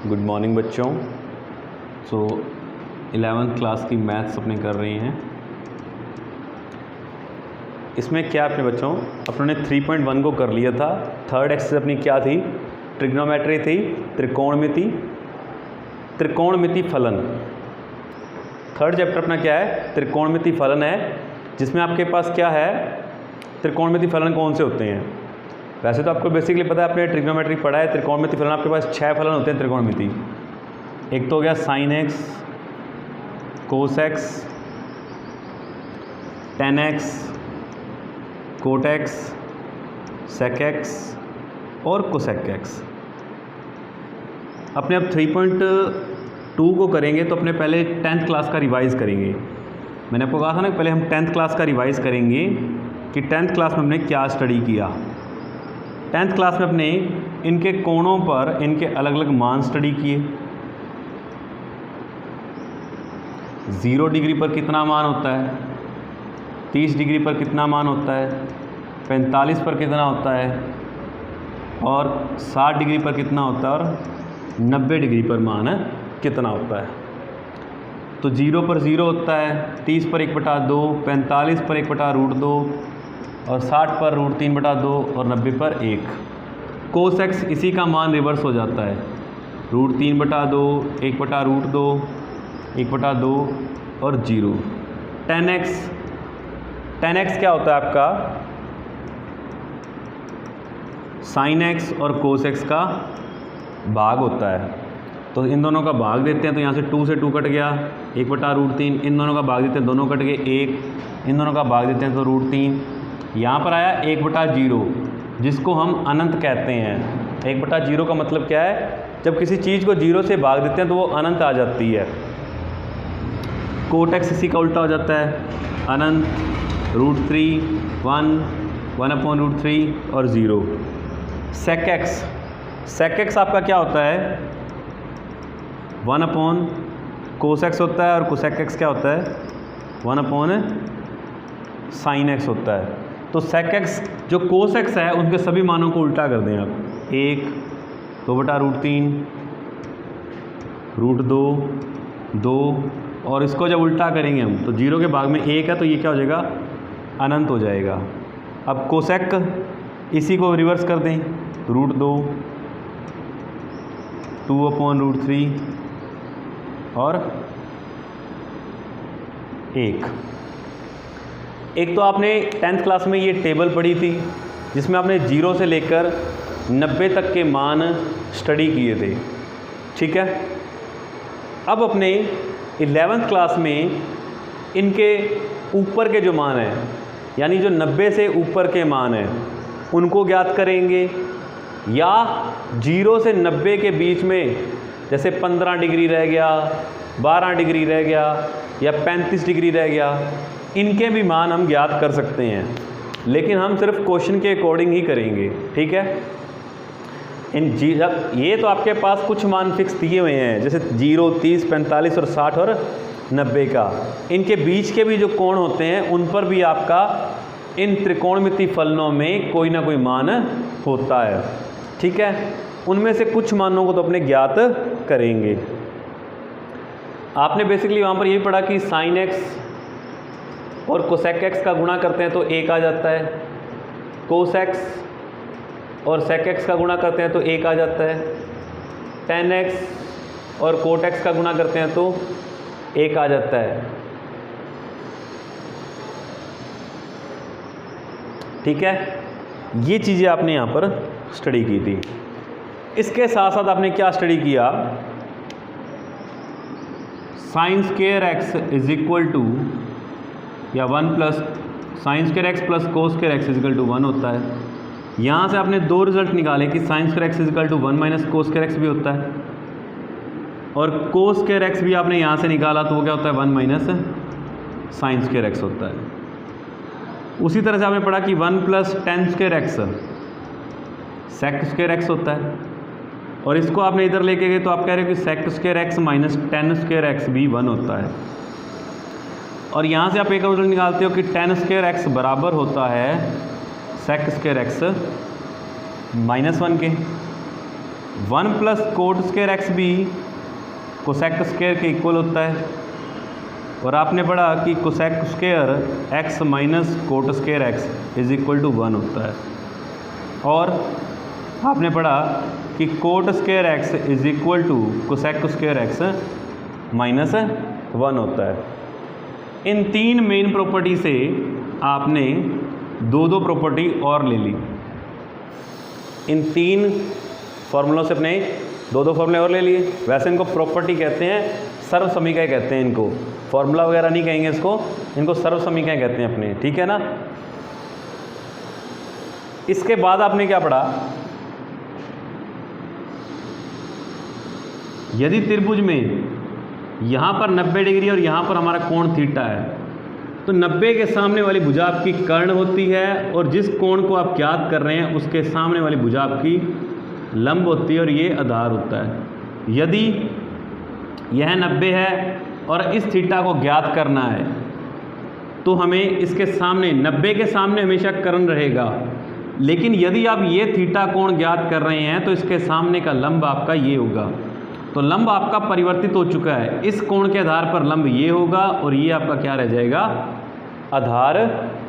Good morning बच्चों। सो 11th class की maths अपने कर रहे हैं। इसमें क्या अपने बच्चों अपने 3.1 को कर लिया था। थर्ड एक्सरसाइज अपनी क्या थी? ट्रिग्नोमेट्री थी, त्रिकोणमिति फलन। थर्ड चैप्टर अपना क्या है? त्रिकोणमिति फलन है, जिसमें आपके पास क्या है, त्रिकोणमिति फलन कौन से होते हैं। वैसे तो आपको बेसिकली पता है, आपने ट्रिग्नोमेट्री पढ़ा है। त्रिकोणमिति फलन आपके पास 6 फलन होते हैं त्रिकोणमिति। एक तो हो गया sine x, cos x, tan x, cot x, sec x और कोसेक एक्स। अपने अब 3.2 को करेंगे तो अपने पहले 10th क्लास का रिवाइज़ करेंगे। मैंने आपको कहा था ना कि पहले हम 10th क्लास का रिवाइज़ करेंगे कि 10th क्लास में हमने क्या स्टडी किया। 10th क्लास में अपने इनके कोणों पर इनके अलग अलग मान स्टडी किए। 0 डिग्री पर कितना मान होता है, 30 डिग्री पर कितना मान होता है, 45 पर कितना होता है और 60 डिग्री पर कितना होता है और 90 डिग्री पर मान कितना होता है। तो 0 पर 0 होता है, 30 पर 1/2, 45 पर 1/√2 और 60 पर √3/2 और 90 पर 1। कोस एक्स इसी का मान रिवर्स हो जाता है, √3/2, 1/√2, 1/2 और 0। टेन एक्स क्या होता है आपका? साइन एक्स और कोस एक्स का भाग होता है। तो इन दोनों का भाग देते हैं, तो यहाँ से 2 से 2 कट गया, 1/√3। इन दोनों का भाग देते हैं, दोनों कट गए 1। इन दोनों का भाग देते हैं तो √3। यहाँ पर आया 1/0, जिसको हम अनंत कहते हैं। 1/0 का मतलब क्या है? जब किसी चीज़ को 0 से भाग देते हैं तो वो अनंत आ जाती है। कोट एक्स इसी का उल्टा हो जाता है, अनंत, √3, 1/√3 और 0। सेक एक्स आपका क्या होता है? 1/कोस एक्स होता है और कोसेक एक्स क्या होता है? 1/साइन एक्स होता है। तो सेक एक्स जो कोस एक्स है उनके सभी मानों को उल्टा कर दें आप। 1, 2/√3, √2, 2 और इसको जब उल्टा करेंगे हम तो 0 के भाग में 1 है, तो ये क्या हो जाएगा? अनंत हो जाएगा। अब कोसेक इसी को रिवर्स कर दें, √2, 2/√3 और 1। एक तो आपने 10th क्लास में ये टेबल पढ़ी थी, जिसमें आपने 0 से लेकर 90 तक के मान स्टडी किए थे, ठीक है। अब अपने 11th क्लास में इनके ऊपर के जो मान हैं, यानी जो 90 से ऊपर के मान हैं, उनको ज्ञात करेंगे। या 0 से 90 के बीच में, जैसे 15 डिग्री रह गया, 12 डिग्री रह गया या 35 डिग्री रह गया, इनके भी मान हम ज्ञात कर सकते हैं, लेकिन हम सिर्फ क्वेश्चन के अकॉर्डिंग ही करेंगे, ठीक है। जब ये तो आपके पास कुछ मान फिक्स दिए हुए हैं, जैसे 0, 30, 45 और 60 और 90 का। इनके बीच के भी जो कोण होते हैं उन पर भी आपका इन त्रिकोणमिति फलनों में कोई ना कोई मान होता है, ठीक है। उनमें से कुछ मानों को तो अपने ज्ञात करेंगे। आपने बेसिकली वहाँ पर यही पढ़ा कि साइन एक्स और कोसेक एक्स का गुणा करते हैं तो 1 आ जाता है, कोस एक्स और सेक एक्स का गुणा करते हैं तो 1 आ जाता है, टेन एक्स और कोट एक्स का गुणा करते हैं तो 1 आ जाता है, ठीक है। ये चीज़ें आपने यहाँ पर स्टडी की थी। इसके साथ साथ आपने क्या स्टडी किया? Sine square x is equal to या 1 plus sine square x plus cos square x is equal to 1 होता है। यहाँ से आपने 2 रिजल्ट निकाले कि sine square x is equal to 1 minus cos square x भी होता है, और कोस स्क्वायर एक्स भी आपने यहाँ से निकाला तो वो क्या होता है? 1 माइनस साइन स्क्वायर एक्स होता है। उसी तरह से आपने पढ़ा कि 1 plus tan square x sec square x होता है, और इसको आपने इधर लेके गए तो आप कह रहे हो कि sec square x minus tan square x भी 1 होता है। और यहाँ से आप एक रिजल्ट निकालते हो कि टेन स्क्वायर एक्स बराबर होता है सेक स्क्वायर एक्स -1 के। 1 प्लस कोट स्क्वायर एक्स भी कोसेक स्क्वायर के इक्वल होता है, और आपने पढ़ा कि cosec square x minus cot square x is equal to 1 होता है, और आपने पढ़ा कि cot square x is equal to cosec square x minus 1 होता है। इन 3 मेन प्रॉपर्टी से आपने 2 प्रॉपर्टी और ले ली। इन 3 फॉर्मूलों से अपने 2 फॉर्मूले और ले लिए। वैसे इनको प्रॉपर्टी कहते हैं, सर्व समीकरण कहते हैं इनको, फॉर्मूला वगैरह नहीं कहेंगे इसको, इनको सर्व समीकरण कहते हैं अपने, ठीक है ना। इसके बाद आपने क्या पढ़ा, यदि त्रिभुज में यहाँ पर 90 डिग्री और यहाँ पर हमारा कोण थीटा है, तो 90 के सामने वाली भुजा आपकी कर्ण होती है, और जिस कोण को आप ज्ञात कर रहे हैं उसके सामने वाली भुजा आपकी लंब होती है, और ये आधार होता है। यदि यह 90 है और इस थीटा को ज्ञात करना है, तो हमें इसके सामने 90 के सामने हमेशा कर्ण रहेगा, लेकिन यदि आप ये थीटा कोण ज्ञात कर रहे हैं तो इसके सामने का लंब आपका ये होगा। तो लंब आपका परिवर्तित हो चुका है, इस कोण के आधार पर लंब ये होगा, और ये आपका क्या रह जाएगा, आधार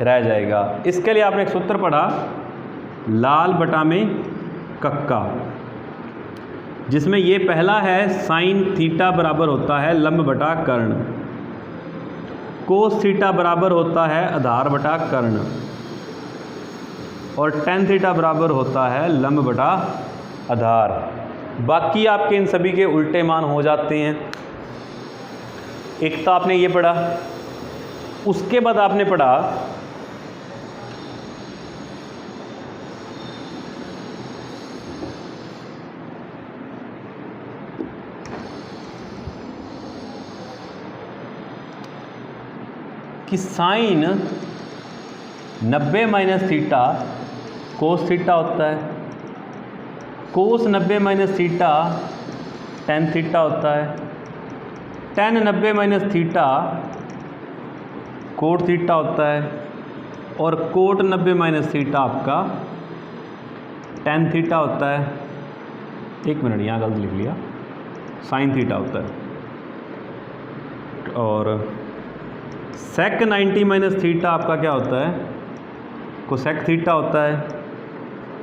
रह जाएगा। इसके लिए आपने एक सूत्र पढ़ा, लाल बटा में कक्का, जिसमें ये पहला है साइन थीटा बराबर होता है लंब बटा कर्ण, कोस थीटा बराबर होता है आधार बटा कर्ण, और टेन थीटा बराबर होता है लंब बटा आधार। बाकी आपके इन सभी के उल्टे मान हो जाते हैं। एक तो आपने ये पढ़ा, उसके बाद आपने पढ़ा कि sine 90 minus theta cos theta होता है, cos 90 minus theta tan theta होता है, tan 90 minus theta cot theta होता है, और कोट 90 माइनस थीटा आपका टेन थीटा होता है। एक मिनट, यहाँ गलत लिख लिया, साइन थीटा होता है। और सेक 90 माइनस थीटा आपका क्या होता है, कोसेक थीटा होता है,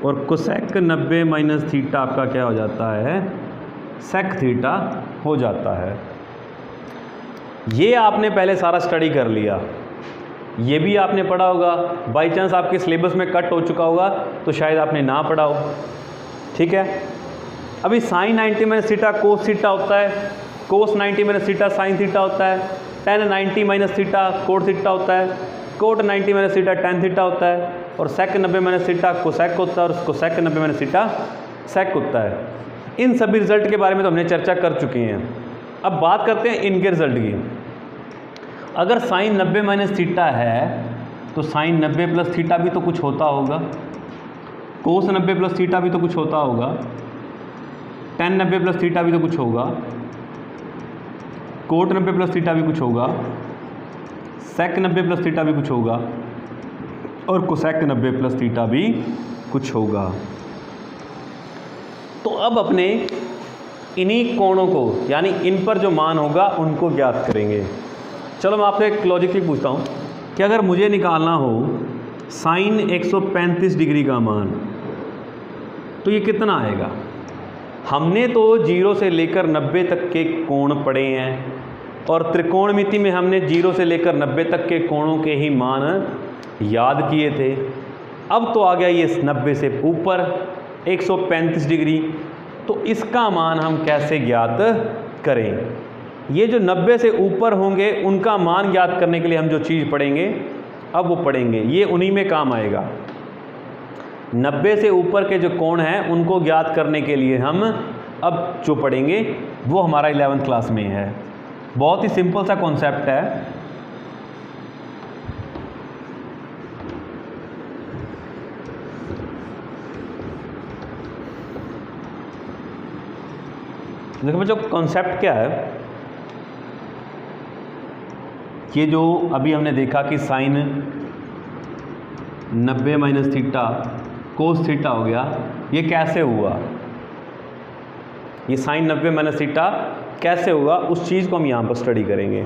और कोसेक 90 माइनस थीटा आपका क्या हो जाता है, सेक थीटा हो जाता है। ये आपने पहले सारा स्टडी कर लिया, ये भी आपने पढ़ा होगा। बाई चांस आपके सिलेबस में कट हो चुका होगा तो शायद आपने ना पढ़ा हो, ठीक है। अभी sine 90 minus theta cos theta होता है, cos 90 minus theta sine theta होता है, tan 90 minus theta cot theta होता है, cot 90 minus theta tan theta होता है, और सेक 90 माइनस थीटा कोसेक होता है, और कोसेक 90 माइनस थीटा सेक होता है। इन सभी रिजल्ट के बारे में तो हमने चर्चा कर चुके हैं। अब बात करते हैं इनके रिजल्ट की। अगर साइन 90 माइनस थीटा है तो साइन 90 प्लस थीटा भी तो कुछ होता होगा, कोस 90 प्लस थीटा भी तो कुछ होता होगा, टेन 90 प्लस थीटा भी तो कुछ होगा, कोट 90 प्लस थीटा भी कुछ होगा, सेक 90 प्लस थीटा भी कुछ होगा, और कोसेक 90 प्लस थीटा भी कुछ होगा। तो अब अपने इन्हीं कोणों को, यानी इन पर जो मान होगा उनको ज्ञात करेंगे। चलो मैं आपसे एक लॉजिकली पूछता हूँ कि अगर मुझे निकालना हो साइन 135 डिग्री का मान, तो ये कितना आएगा। हमने तो 0 से लेकर 90 तक के कोण पढ़े हैं, और त्रिकोणमिति में हमने 0 से लेकर 90 तक के कोणों के ही मान याद किए थे। अब तो आ गया ये 90 से ऊपर 135 डिग्री, तो इसका मान हम कैसे ज्ञात करें। ये जो 90 से ऊपर होंगे उनका मान ज्ञात करने के लिए हम जो चीज़ पढ़ेंगे अब वो पढ़ेंगे, ये उन्हीं में काम आएगा। 90 से ऊपर के जो कोण हैं उनको ज्ञात करने के लिए हम अब जो पढ़ेंगे वो हमारा 11th क्लास में है। बहुत ही सिंपल सा कॉन्सेप्ट है। देखो बच्चों, कॉन्सेप्ट क्या है, ये जो अभी हमने देखा कि sine 90 minus theta cos theta हो गया, ये कैसे हुआ। ये साइन 90 माइनस थीटा कैसे होगा उस चीज़ को हम यहाँ पर स्टडी करेंगे।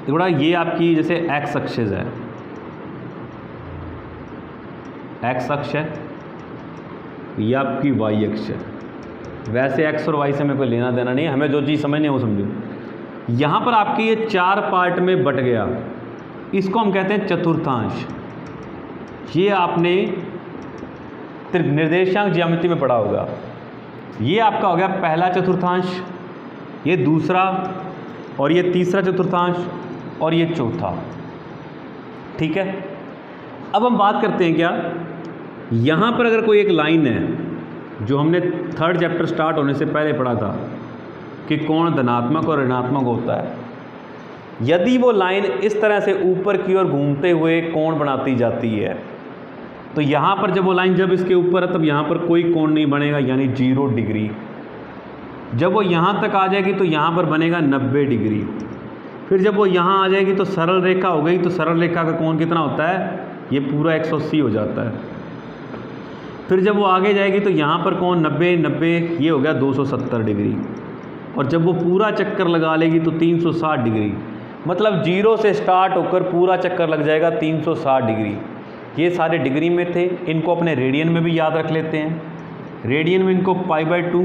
थोड़ा ये आपकी जैसे एक्स एक्सिस है, एक्स अक्ष है, ये आपकी वाई अक्ष है। वैसे एक्स और वाई से हमें कोई लेना देना नहीं है, हमें जो चीज़ समझनी है वो समझो। यहाँ पर आपके ये 4 पार्ट में बट गया, इसको हम कहते हैं चतुर्थांश। ये आपने निर्देशांक ज्यामिति में पढ़ा होगा। ये आपका हो गया पहला चतुर्थांश, ये दूसरा, और ये तीसरा चतुर्थांश, और ये चौथा। ठीक है, अब हम बात करते हैं क्या, यहाँ पर अगर कोई एक लाइन है जो हमने 3rd चैप्टर स्टार्ट होने से पहले पढ़ा था कि कोण धनात्मक और ऋणात्मक होता है, यदि वो लाइन इस तरह से ऊपर की ओर घूमते हुए कोण बनाती जाती है तो यहाँ पर जब वो लाइन जब इसके ऊपर है तब यहाँ पर कोई कोण नहीं बनेगा, यानी 0 डिग्री। जब वो यहाँ तक आ जाएगी तो यहाँ पर बनेगा 90 डिग्री। फिर जब वो यहाँ आ जाएगी तो सरल रेखा हो गई, तो सरल रेखा का कोण कितना होता है, ये पूरा 180 हो जाता है। फिर जब वो आगे जाएगी तो यहाँ पर कोण 90 90, ये हो गया 270 डिग्री। और जब वो पूरा चक्कर लगा लेगी तो 360 डिग्री, मतलब 0 से स्टार्ट होकर पूरा चक्कर लग जाएगा 360 डिग्री। ये सारे डिग्री में थे, इनको अपने रेडियन में भी याद रख लेते हैं। रेडियन में इनको π/2,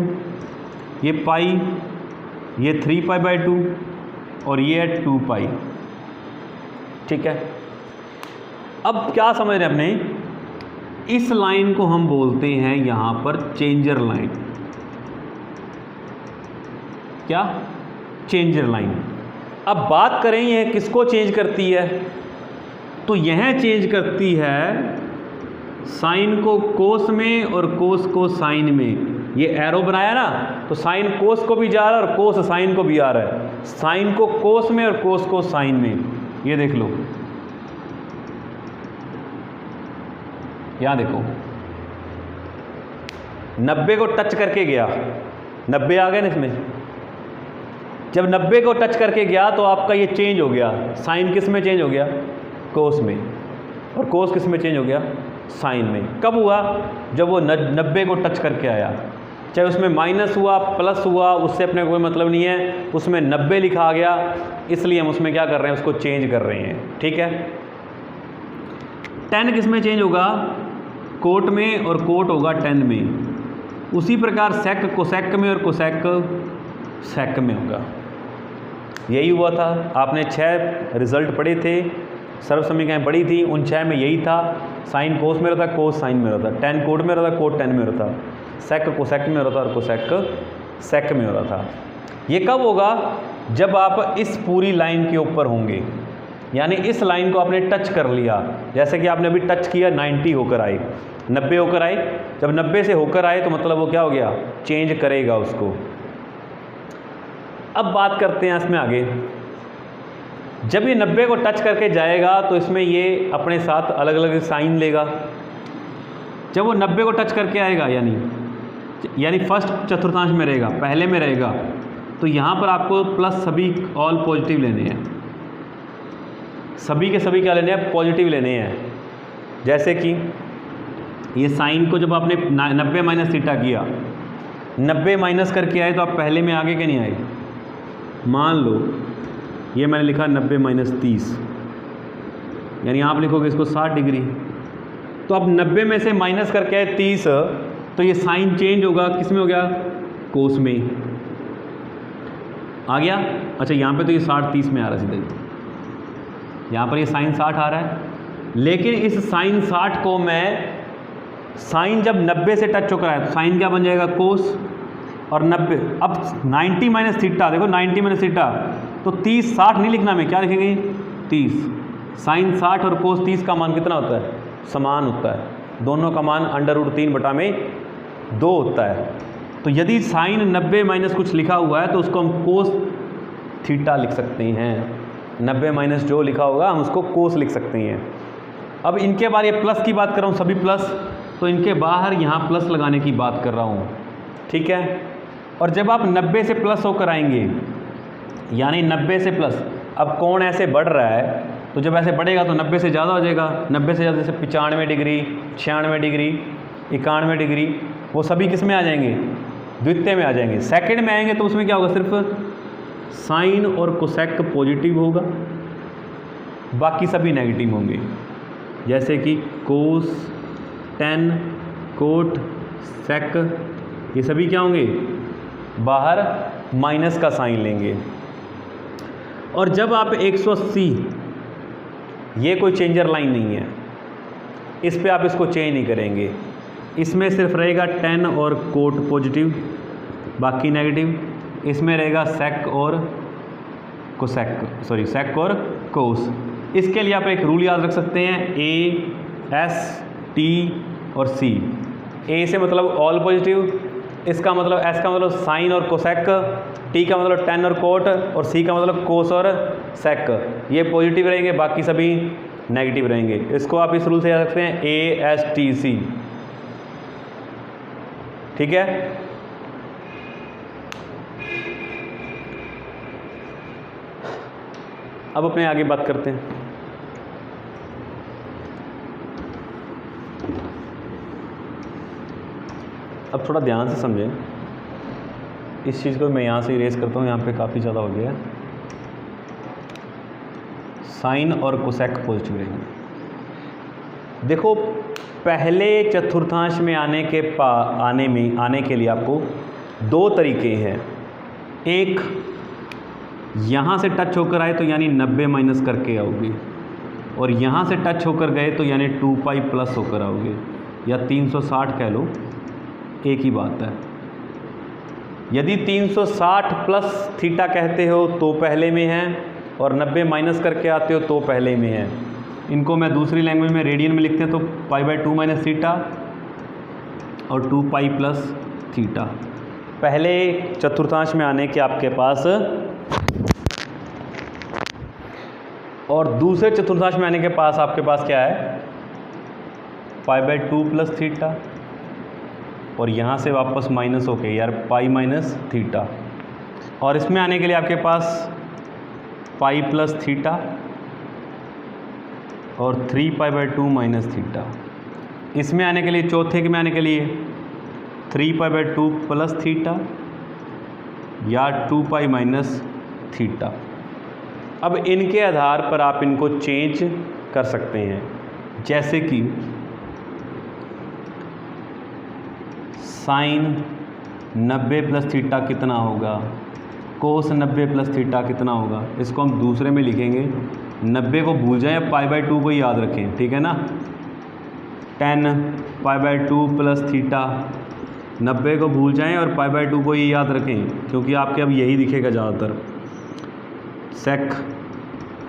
ये पाई, ये 3π/2 और ये है 2π। ठीक है, अब क्या समझ रहे हैं अपने, इस लाइन को हम बोलते हैं यहाँ पर चेंजर लाइन। क्या, चेंजर लाइन। अब बात करें यह किसको चेंज करती है, तो यह चेंज करती है साइन को कोस में और कोस को साइन में। ये एरो बनाया ना, तो साइन कोस को भी जा रहा है और कोस साइन को भी आ रहा है। साइन को कोस में और कोस को साइन में, ये देख लो, यहाँ देखो 90 को टच करके गया, 90 आ गए ना इसमें। जब 90 को टच करके गया तो आपका ये चेंज हो गया, साइन किस में चेंज हो गया, कोस में, और कोस किस में चेंज हो गया, साइन में। कब हुआ, जब वो 90 को टच करके आया। चाहे उसमें माइनस हुआ प्लस हुआ, उससे अपने कोई मतलब नहीं है, उसमें 90 लिखा आ गया, इसलिए हम उसमें क्या कर रहे हैं, उसको चेंज कर रहे हैं। ठीक है, 10 किस में चेंज होगा, कोट में, और कोट होगा 10 में। उसी प्रकार सेक कोसेक में और कोसेक सेक में होगा। यही हुआ था, आपने 6 रिजल्ट पढ़े थे, सर्व समीकरण पढ़ी थी, उन 6 में यही था। साइन कोस में रहता, कोस साइन में रहता, 10 कोट में रहता, कोट 10 में रहता, सेक कोसेक में रहता और कोसेक सेक में हो रहा था। ये कब होगा, जब आप इस पूरी लाइन के ऊपर होंगे, यानी इस लाइन को आपने टच कर लिया। जैसे कि आपने अभी टच किया, 90 होकर आए, 90 होकर आए। जब 90 से होकर आए तो मतलब वो क्या हो गया, चेंज करेगा उसको। अब बात करते हैं इसमें आगे, जब ये 90 को टच करके जाएगा तो इसमें ये अपने साथ अलग अलग साइन लेगा। जब वो 90 को टच करके आएगा, यानी फर्स्ट चतुर्थांश में रहेगा, पहले में रहेगा, तो यहाँ पर आपको प्लस सभी ऑल पॉजिटिव लेने हैं। सभी के सभी क्या लेने हैं, पॉजिटिव लेने हैं। जैसे कि ये साइन को जब आपने 90 माइनस थीटा किया, 90 माइनस करके आए तो आप पहले में आगे के नहीं आए। मान लो ये मैंने लिखा 90 माइनस 30, यानी आप लिखोगे इसको 60 डिग्री। तो अब 90 में से माइनस करके आए 30, तो ये साइन चेंज होगा, किस में हो गया, कोस में आ गया। अच्छा, यहाँ पे तो ये 60 30 में आ रहा है सीधे, यहाँ पर ये साइन 60 आ रहा है। लेकिन इस साइन 60 को मैं, साइन जब 90 से टच होकर आया तो साइन क्या बन जाएगा, कोस, और 90 अब 90 माइनस थीटा, देखो 90 माइनस थीटा, तो 30 60 नहीं लिखना, मैं क्या लिखेंगे 30। साइन 60 और कोस 30 का मान कितना होता है, समान होता है। दोनों का मान √3/2 होता है। तो यदि साइन 90 माइनस कुछ लिखा हुआ है तो उसको हम कोस थीटा लिख सकते हैं। 90 माइनस जो लिखा होगा हम उसको कोस लिख सकते हैं। अब इनके बारे ये प्लस की बात कर रहा हूँ, सभी प्लस, तो इनके बाहर यहाँ प्लस लगाने की बात कर रहा हूँ। ठीक है, और जब आप 90 से प्लस होकर आएंगे, यानी 90 से प्लस, अब कोण ऐसे बढ़ रहा है, तो जब ऐसे बढ़ेगा तो 90 से ज़्यादा हो जाएगा। 90 से ज़्यादा जैसे 95 डिग्री, 96 डिग्री, 91 डिग्री, वो सभी किस में आ जाएंगे, द्वितीय में आ जाएंगे। सेकंड में आएंगे तो उसमें क्या होगा, सिर्फ साइन और कोसेक पॉजिटिव होगा, बाकी सभी नेगेटिव होंगे, जैसे कि कोस, टेन, कोट, सेक, ये सभी क्या होंगे, बाहर माइनस का साइन लेंगे। और जब आप 180, ये कोई चेंजर लाइन नहीं है, इस पे आप इसको चेंज नहीं करेंगे, इसमें सिर्फ रहेगा टेन और कोट पॉजिटिव, बाकी नेगेटिव। इसमें रहेगा सेक और कोसेक, सॉरी सेक और कोस। इसके लिए आप एक रूल याद रख सकते हैं, ए, एस, टी और सी। ए से मतलब ऑल पॉजिटिव, इसका मतलब एस का मतलब साइन और कोसेक, टी का मतलब टेन और कोट, और सी का मतलब कोस और सेक। ये पॉजिटिव रहेंगे, बाकी सभी नेगेटिव रहेंगे। इसको आप इस रूल से याद रखते हैं, ए, एस, टी, सी। ठीक है। अब अपने आगे बात करते हैं। अब थोड़ा ध्यान से समझें, इस चीज़ को मैं यहाँ से इरेज करता हूँ, यहाँ पे काफ़ी ज़्यादा हो गया है। साइन और कोसेक पॉजिटिव रहेंगे। देखो, पहले चतुर्थांश में आने के लिए आपको दो तरीके हैं। एक, यहाँ से टच होकर आए तो यानी 90 माइनस करके आओगे, और यहाँ से टच होकर गए तो यानी 2 पाई प्लस होकर आओगे, या 360 कह लो, एक ही बात है। यदि 360 प्लस थीटा कहते हो तो पहले में है, और 90 माइनस करके आते हो तो पहले में है। इनको मैं दूसरी लैंग्वेज में रेडियन में लिखते हैं तो π/2 माइनस थीटा और 2 पाई प्लस थीटा। पहले चतुर्थांश में आने के आपके पास, और दूसरे चतुर्थांश में आने के पास आपके पास क्या है, π/2 प्लस थीटा, और यहाँ से वापस माइनस होके यार पाई माइनस थीटा, और इसमें आने के लिए आपके पास पाई प्लस थीटा और 3π/2 माइनस थीटा। इसमें आने के लिए, चौथे के में आने के लिए 3π/2 प्लस थीटा या 2 पाई माइनस थीटा। अब इनके आधार पर आप इनको चेंज कर सकते हैं, जैसे कि साइन 90 प्लस थीटा कितना होगा, कोस 90 प्लस थीटा कितना होगा। इसको हम दूसरे में लिखेंगे, 90 को भूल जाएं, π/2 को याद रखें, ठीक है ना। 10π/2 प्लस थीटा, 90 को भूल जाएं और π/2 को ही याद रखें, क्योंकि आपके अब यही दिखेगा ज़्यादातर। Sec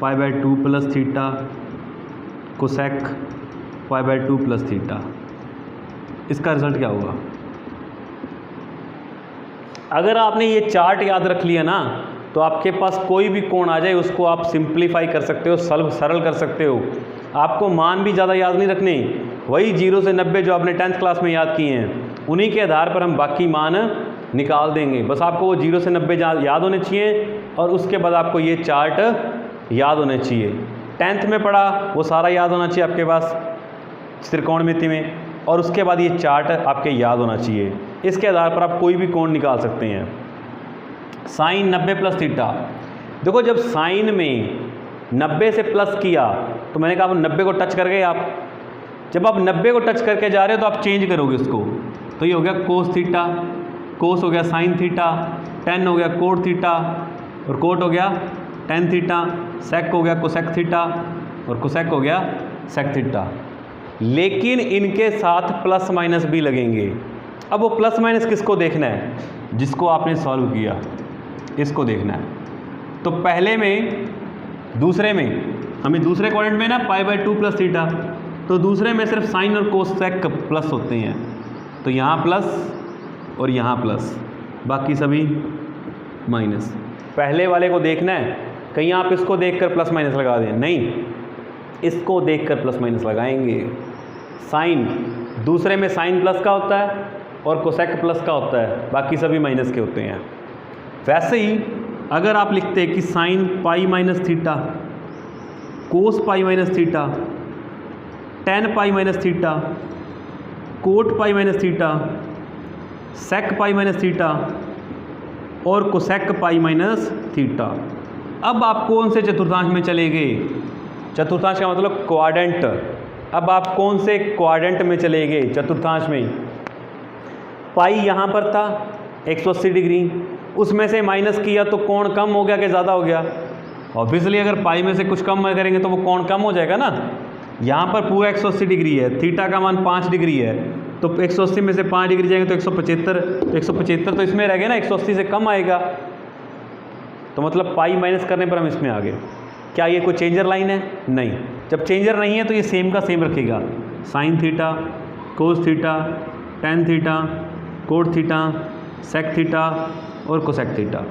π/2 plus theta, cosec π/2 plus theta. इसका रिजल्ट क्या होगा? अगर आपने ये चार्ट याद रख लिया ना, तो आपके पास कोई भी कोण आ जाए उसको आप सिंप्लीफाई कर सकते हो, सरल कर सकते हो। आपको मान भी ज़्यादा याद नहीं रखने, वही 0 से 90 जो आपने 10th क्लास में याद किए हैं, उन्हीं के आधार पर हम बाकी मान निकाल देंगे। बस आपको वो 0 से 90 याद होने चाहिए, और उसके बाद आपको ये चार्ट याद होने चाहिए। 10th में पढ़ा वो सारा याद होना चाहिए आपके पास त्रिकोणमिति में, और उसके बाद ये चार्ट आपके याद होना चाहिए। इसके आधार पर आप कोई भी कोण निकाल सकते हैं। साइन 90 प्लस थीटा, देखो जब साइन में 90 से प्लस किया तो मैंने कहा 90 को टच कर गए आप। जब आप 90 को टच करके जा रहे हो तो आप चेंज करोगे इसको, तो ये हो गया कोस थीटा, कोस हो गया साइन थीटा, टेन हो गया कोट थीटा, और कोट हो गया टेन थीटा, सेक हो गया कोसेक थीटा, और कोसेक हो गया सेक थीटा। लेकिन इनके साथ प्लस माइनस भी लगेंगे। अब वो प्लस माइनस किसको देखना है? जिसको आपने सॉल्व किया, इसको देखना है। तो पहले में, दूसरे में हमें दूसरे क्वाड्रेंट में ना π/2 प्लस थीटा, तो दूसरे में सिर्फ साइन और कोसेक प्लस होते हैं, तो यहाँ प्लस और यहाँ प्लस, बाकी सभी माइनस। पहले वाले को देखना है, कहीं आप इसको देखकर प्लस माइनस लगा दें, नहीं, इसको देखकर प्लस माइनस लगाएंगे। साइन, दूसरे में साइन प्लस का होता है और कोसेक प्लस का होता है, बाकी सभी माइनस के होते हैं। वैसे ही अगर आप लिखते हैं कि sine pi minus theta, cos pi minus theta, tan pi minus theta, cot pi minus theta, sec pi minus theta और कोसेक पाई माइनस थीटा। अब आप कौन से चतुर्थांश में चले गए? चतुर्थांश का मतलब क्वाड्रेंट। अब आप कौन से क्वाड्रेंट में चले गए? चतुर्थांश में। पाई यहाँ पर था 180 डिग्री, उसमें से माइनस किया तो कोण कम हो गया कि ज़्यादा हो गया? ऑब्वियसली अगर पाई में से कुछ कम करेंगे तो वो कोण कम हो जाएगा ना। यहाँ पर पूरा 180 डिग्री है, थीटा का मान 5 डिग्री है, तो 180 में से 5 डिग्री जाएंगे तो 175, तो 175 तो इसमें रह गया ना, 180 से कम आएगा, तो मतलब पाई माइनस करने पर हम इसमें आ गए। क्या ये कोई चेंजर लाइन है? नहीं। जब चेंजर नहीं है तो ये सेम का सेम रखेगा। Sine theta, cos theta, tan theta, cot theta, sec theta और कोसेक थीटा।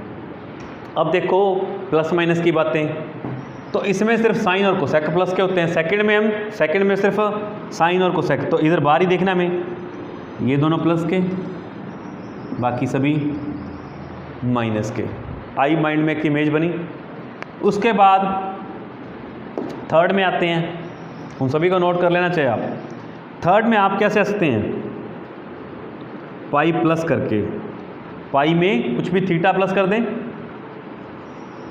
अब देखो प्लस माइनस की बातें, तो इसमें सिर्फ साइन और कोसेक प्लस के होते हैं। सेकंड में सिर्फ साइन और कोसेक, तो इधर बाहर ही देखना में ये दोनों प्लस के, बाकी सभी माइनस के। आई माइंड में एक इमेज बनी। उसके बाद थर्ड में आते हैं, उन सभी को नोट कर लेना चाहिए आप। थर्ड में आप कैसे हंसते हैं? पाई प्लस करके, पाई में कुछ भी थीटा प्लस कर दें,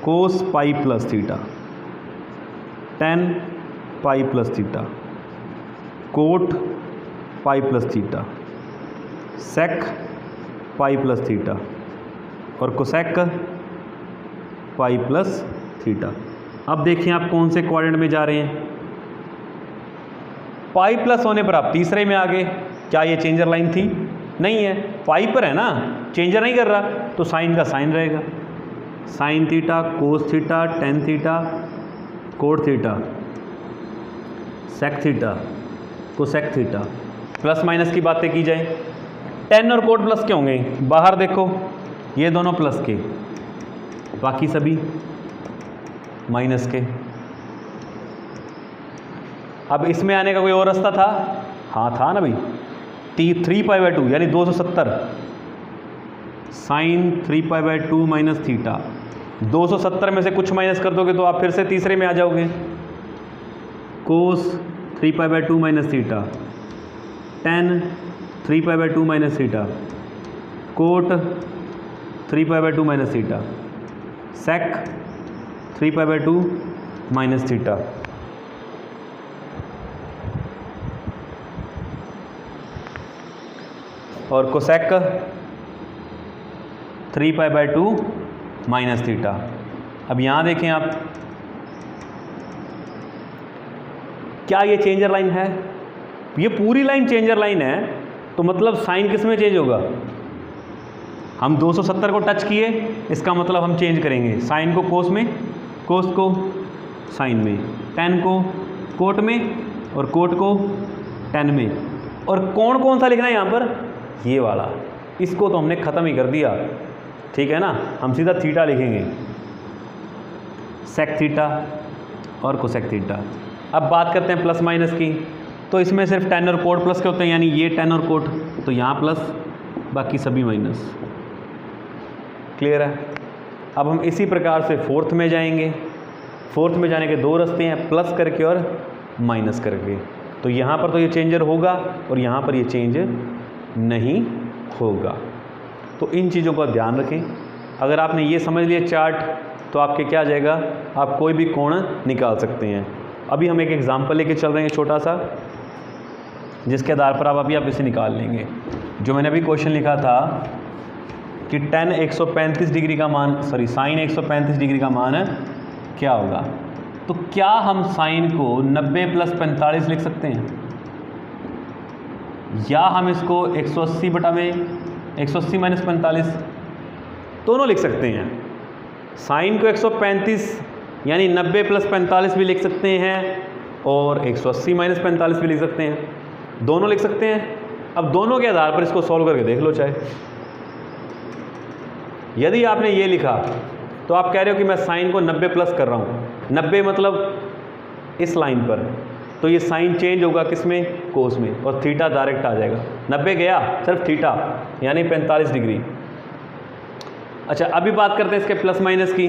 cos pi plus theta, tan pi plus theta, cot pi plus theta, sec pi plus theta और कोसेक पाई प्लस थीटा। अब देखिए आप कौन से क्वाड्रेंट में जा रहे हैं। पाई प्लस होने पर आप तीसरे में आ गए। क्या ये चेंजर लाइन थी? नहीं है, पाई पर है ना, चेंजर नहीं कर रहा, तो साइन का साइन रहेगा। Sine theta, cos theta, tan theta, cot theta, sec theta, cosec theta. Plus minus की बातें की जाए, टेन और कोट प्लस के होंगे, बाहर देखो ये दोनों प्लस के, बाकी सभी माइनस के। अब इसमें आने का कोई और रास्ता था? हाँ था ना भाई, 3π/2 यानी 270 साइन 3π/2 माइनस थीटा। 270 में से कुछ माइनस कर दोगे तो आप फिर से तीसरे में आ जाओगे। Cos 3π/2 minus theta, tan 3π/2 minus theta, cot 3π/2 minus theta, sec 3π/2 minus theta. और कोसेक 3π/2 माइनस थीटा। अब यहाँ देखें आप, क्या ये चेंजर लाइन है? ये पूरी लाइन चेंजर लाइन है, तो मतलब साइन किस में चेंज होगा? हम 270 को टच किए, इसका मतलब हम चेंज करेंगे साइन को कोस में, कोस को साइन में, टेन को कोट में और कोट को टेन में। और कोण कौन सा लिखना है यहाँ पर? ये वाला। इसको तो हमने ख़त्म ही कर दिया, ठीक है ना, हम सीधा थीटा लिखेंगे, सेक थीटा और कोसेक थीटा। अब बात करते हैं प्लस माइनस की, तो इसमें सिर्फ टेन और कोट प्लस के होते हैं, यानी ये टेन और कोट, तो यहाँ प्लस, बाकी सभी माइनस। क्लियर है? अब हम इसी प्रकार से फोर्थ में जाएंगे। फोर्थ में जाने के दो रास्ते हैं, प्लस करके और माइनस करके। तो यहाँ पर तो ये चेंजर होगा और यहाँ पर ये चेंज नहीं होगा। तो इन चीज़ों का ध्यान रखें। अगर आपने ये समझ लिया चार्ट, तो आपके क्या आ जाएगा, आप कोई भी कोण निकाल सकते हैं। अभी हम एक एग्जाम्पल लेके चल रहे हैं छोटा सा, जिसके आधार पर आप अभी आप इसे निकाल लेंगे। जो मैंने अभी क्वेश्चन लिखा था कि टेन 135 डिग्री का मान, सॉरी साइन 135 डिग्री का मान क्या होगा, तो क्या हम साइन को 90 + 45 लिख सकते हैं, या हम इसको 180 बटा में 180 - 45 दोनों लिख सकते हैं। साइन को 135 यानी 90 + 45 भी लिख सकते हैं और 180 - 45 भी लिख सकते हैं, दोनों लिख सकते हैं। अब दोनों के आधार पर इसको सॉल्व करके देख लो। चाहे यदि आपने ये लिखा तो आप कह रहे हो कि मैं साइन को 90 प्लस कर रहा हूँ, 90 मतलब इस लाइन पर, तो ये साइन चेंज होगा किस में, कोस में, और थीटा डायरेक्ट आ जाएगा। 90 गया सिर्फ थीटा यानी 45 डिग्री। अच्छा अभी बात करते हैं इसके प्लस माइनस की।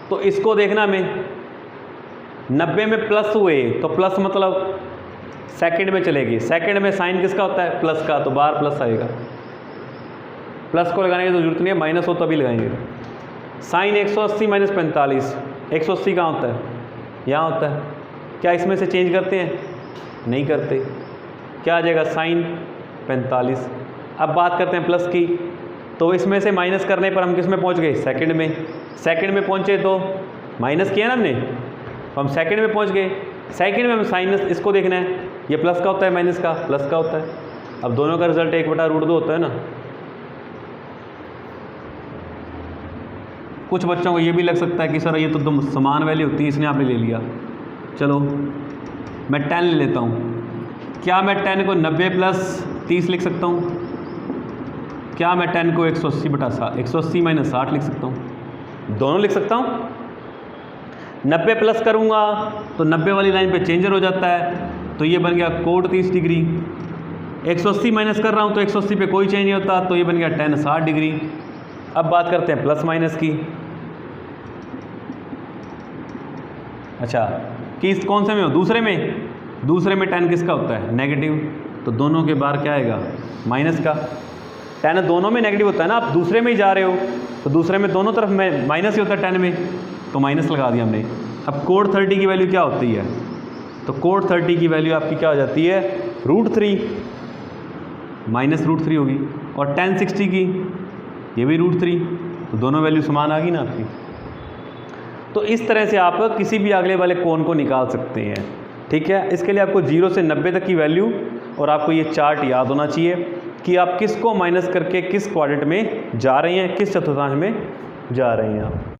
तो इसको देखना में 90 में प्लस हुए तो प्लस मतलब सेकंड में चलेगी, सेकंड में साइन किसका होता है, प्लस का, तो बाहर प्लस आएगा। प्लस को लगाने की तो जरूरत नहीं है, माइनस हो तभी लगाएंगे। साइन 180 माइनस 45, 180 कहाँ होता है? यहाँ होता है। क्या इसमें से चेंज करते हैं? नहीं करते। क्या आ जाएगा? साइन 45। अब बात करते हैं प्लस की, तो इसमें से माइनस करने पर हम किस में पहुँच गए? सेकंड में। सेकंड में पहुँचे तो माइनस किया ना हमने, तो हम सेकंड में पहुँच गए। सेकंड में हम साइनस इसको देखना है, ये प्लस का होता है माइनस का? प्लस का होता है। अब दोनों का रिजल्ट 1/√2 होता है ना। कुछ बच्चों को ये भी लग सकता है कि सर ये तो समान वैल्यू होती है, इसने आपने ले लिया। चलो मैं 10 ले लेता हूँ। क्या मैं 10 को 90 प्लस 30 लिख सकता हूँ? क्या मैं 10 को 180 माइनस 60 लिख सकता हूँ? दोनों लिख सकता हूँ। 90 प्लस करूँगा तो 90 वाली लाइन पे चेंजर हो जाता है, तो ये बन गया कोट 30 डिग्री। 180 माइनस कर रहा हूँ तो 180 पे कोई चेंज नहीं होता, तो ये बन गया tan 60 डिग्री। अब बात करते हैं प्लस माइनस की। अच्छा, किस कौन से में हो? दूसरे में। दूसरे में tan किसका होता है? नेगेटिव। तो दोनों के बाहर क्या आएगा? माइनस का। tan दोनों में नेगेटिव होता है ना, आप दूसरे में ही जा रहे हो तो दूसरे में दोनों तरफ में माइनस ही होता है tan में, तो माइनस लगा दिया हमने। अब कोट 30 की वैल्यू क्या होती है? तो कोट 30 की वैल्यू आपकी क्या हो जाती है? √3 माइनस √3 होगी। और tan 60 की ये भी √3, तो दोनों वैल्यू समान आ गई ना आपकी। तो इस तरह से आप किसी भी अगले वाले कोण को निकाल सकते हैं। ठीक है, इसके लिए आपको 0 से 90 तक की वैल्यू और आपको ये चार्ट याद होना चाहिए कि आप किसको माइनस करके किस क्वाड्रेंट में जा रहे हैं, किस चतुर्थांश में जा रहे हैं आप।